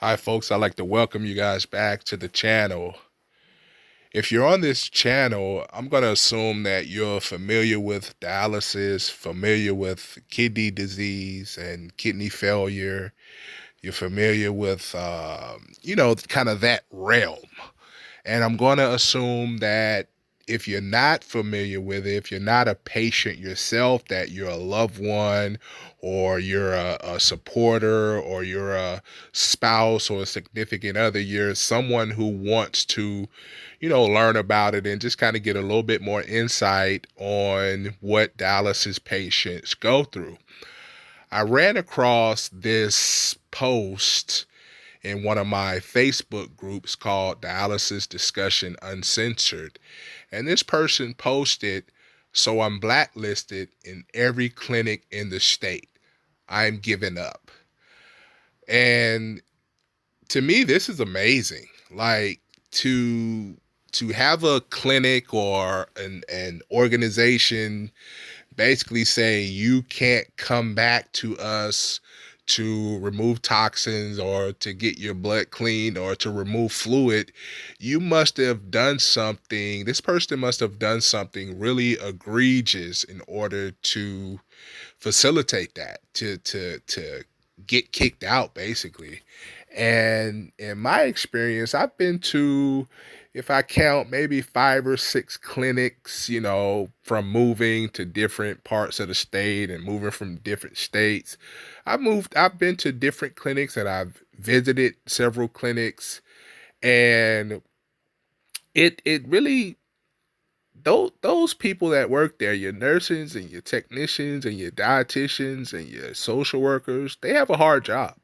Hi, folks. I'd like to welcome you guys back to the channel. If you're on this channel, I'm going to assume that you're familiar with dialysis, familiar with kidney disease and kidney failure. You're familiar with, kind of that realm. And I'm going to assume that if you're not familiar with it, if you're not a patient yourself, that you're a loved one or you're a supporter or you're a spouse or a significant other, you're someone who wants to, learn about it and just kind of get a little bit more insight on what dialysis patients go through. I ran across this post in one of my Facebook groups called Dialysis Discussion Uncensored. And this person posted, "So I'm blacklisted in every clinic in the state. I'm giving up." And to me, this is amazing. Like to have a clinic or an organization basically say you can't come back to us to remove toxins or to get your blood clean or to remove fluid. You must have done something, this person must have done something really egregious in order to facilitate that, to get kicked out, basically. And in my experience, I've been to, if I count, maybe 5 or 6 clinics, from moving to different parts of the state and moving from different states. I've been to different clinics and I've visited several clinics, and it really, those people that work there, your nurses and your technicians and your dietitians and your social workers, they have a hard job.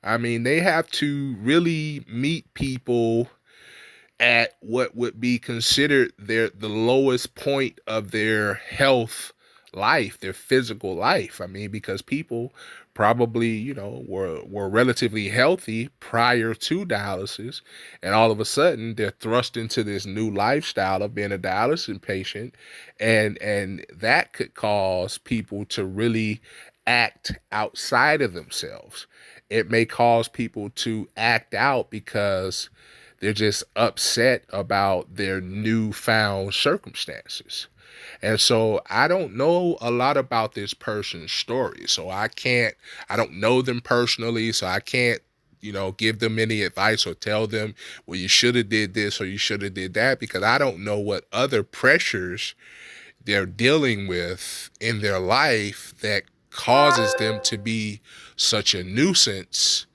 I mean, they have to really meet people at what would be considered the lowest point of their health life, their physical life. I mean, because people probably, were relatively healthy prior to dialysis, and all of a sudden they're thrust into this new lifestyle of being a dialysis patient, and that could cause people to really act outside of themselves. It may cause people to act out because they're just upset about their newfound circumstances. And so I don't know a lot about this person's story. So I don't know them personally. So I can't, give them any advice or tell them, well, you should have did this or you should have did that, because I don't know what other pressures they're dealing with in their life that causes them to be such a nuisance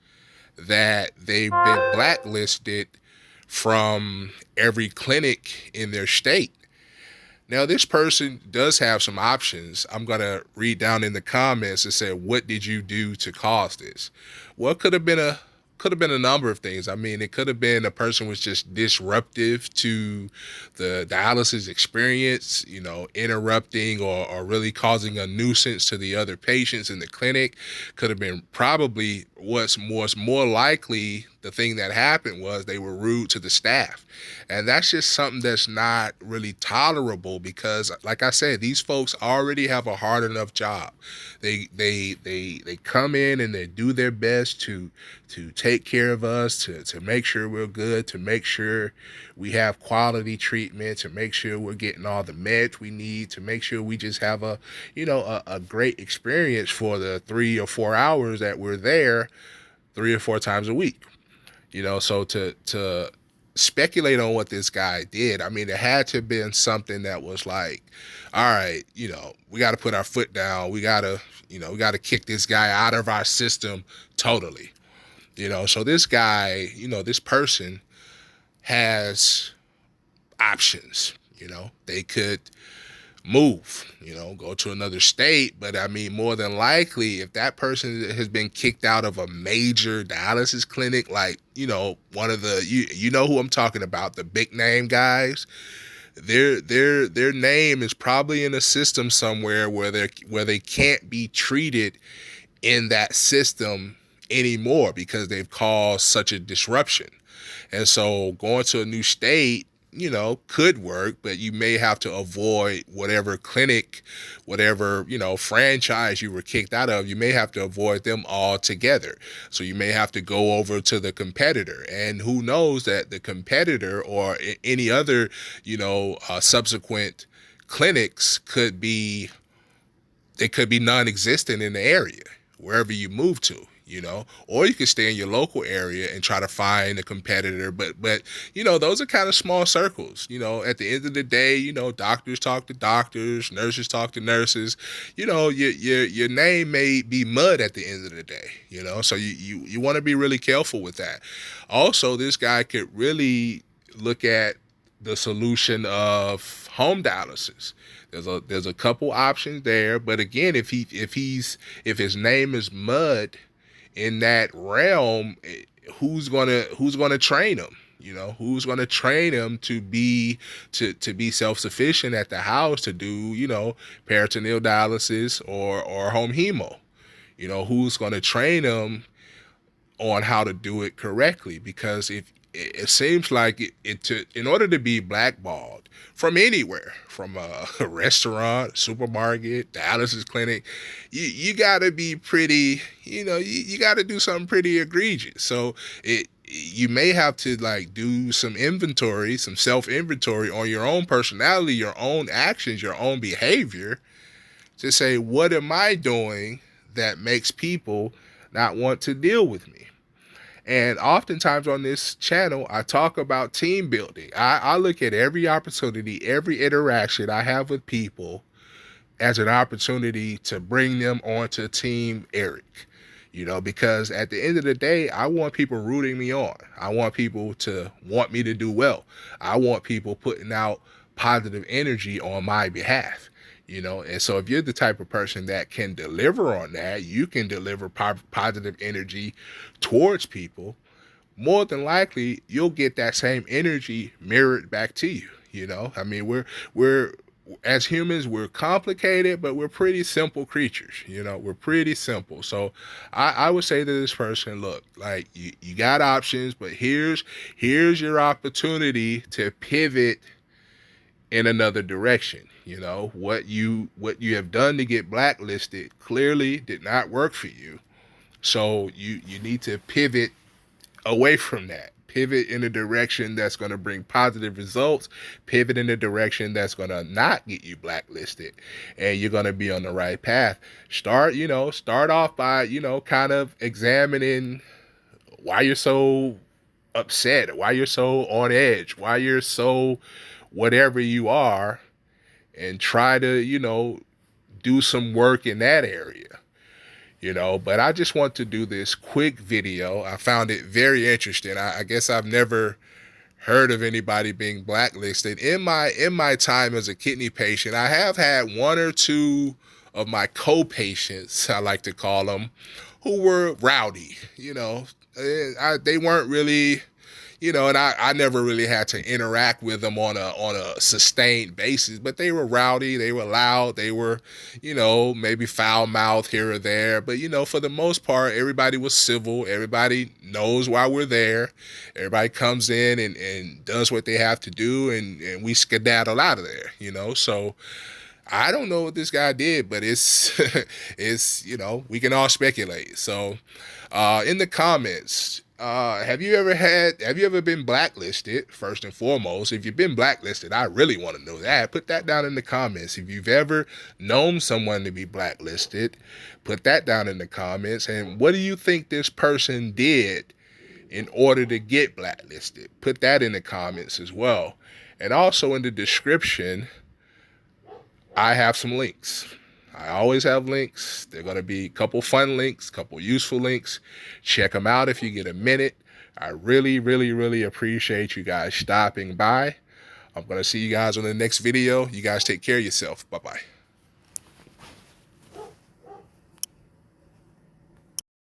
that they've been blacklisted from every clinic in their state. Now, this person does have some options. I'm going to read down in the comments and say, what did you do to cause this? Well, it could have been a number of things. I mean, it could have been a person was just disruptive to the dialysis experience, interrupting or really causing a nuisance to the other patients in the clinic. Could have been probably what's more likely the thing that happened was they were rude to the staff. And that's just something that's not really tolerable because, like I said, these folks already have a hard enough job. They come in and they do their best to take care of us, to make sure we're good, to make sure we have quality treatment, to make sure we're getting all the meds we need, to make sure we just have a great experience for the 3 or 4 hours that we're there 3 or 4 times a week. So to speculate on what this guy did, I mean, it had to have been something that was like, all right, we got to put our foot down. We got to kick this guy out of our system totally. So this guy, this person has options. They could move, go to another state. But I mean, more than likely, if that person has been kicked out of a major dialysis clinic, like, one of the, you know who I'm talking about, the big name guys, their name is probably in a system somewhere where they can't be treated in that system anymore because they've caused such a disruption. And so going to a new state, could work, but you may have to avoid whatever clinic, whatever, franchise you were kicked out of. You may have to avoid them altogether. So you may have to go over to the competitor. And who knows that the competitor or any other, subsequent clinics could be non-existent in the area, wherever you move to, or you could stay in your local area and try to find a competitor. But those are kind of small circles. At the end of the day, doctors talk to doctors, nurses talk to nurses. Your name may be mud at the end of the day, so you want to be really careful with that. Also, this guy could really look at the solution of home dialysis. There's a couple options there, but again, if his name is mud in that realm, who's gonna train him? Who's gonna train him to be self-sufficient at the house to do peritoneal dialysis or home hemo? Who's gonna train him on how to do it correctly? Because if it seems like in order to be blackballed from anywhere, from a restaurant, supermarket, dialysis clinic, you got to be pretty, you got to do something pretty egregious. So you may have to do some inventory, some self-inventory on your own personality, your own actions, your own behavior, to say, what am I doing that makes people not want to deal with me? And oftentimes on this channel, I talk about team building. I look at every opportunity, every interaction I have with people as an opportunity to bring them onto Team Eric. Because at the end of the day, I want people rooting me on. I want people to want me to do well. I want people putting out positive energy on my behalf. And so if you're the type of person that can deliver on that, you can deliver positive energy towards people, more than likely you'll get that same energy mirrored back to you. I mean, we're as humans, we're complicated, but we're pretty simple creatures. We're pretty simple. So I would say to this person, look, you got options, but here's your opportunity to pivot in another direction. What you have done to get blacklisted clearly did not work for you. So you need to pivot away from that. Pivot in a direction that's going to bring positive results. Pivot in a direction that's going to not get you blacklisted, and you're going to be on the right path. Start off by, kind of examining why you're so upset, why you're so on edge, why you're so whatever you are, and try to, do some work in that area. But I just want to do this quick video. I found it very interesting. I guess I've never heard of anybody being blacklisted. In my time as a kidney patient, I have had one or two of my co-patients, I like to call them, who were rowdy. They weren't really, and I never really had to interact with them on a sustained basis, but they were rowdy, they were loud, they were, maybe foul mouthed here or there. But, for the most part, everybody was civil. Everybody knows why we're there. Everybody comes in and does what they have to do, and we skedaddle out of there, So I don't know what this guy did, but it's, we can all speculate. So in the comments, have you ever been blacklisted? First and foremost, if you've been blacklisted, I really want to know that. Put that down in the comments. If you've ever known someone to be blacklisted, put that down in the comments. And what do you think this person did in order to get blacklisted? Put that in the comments as well. And also in the description, I have some links. I always have links. They're going to be a couple fun links, couple useful links. Check them out if you get a minute. I really, really, really appreciate you guys stopping by. I'm going to see you guys on the next video. You guys take care of yourself. Bye-bye.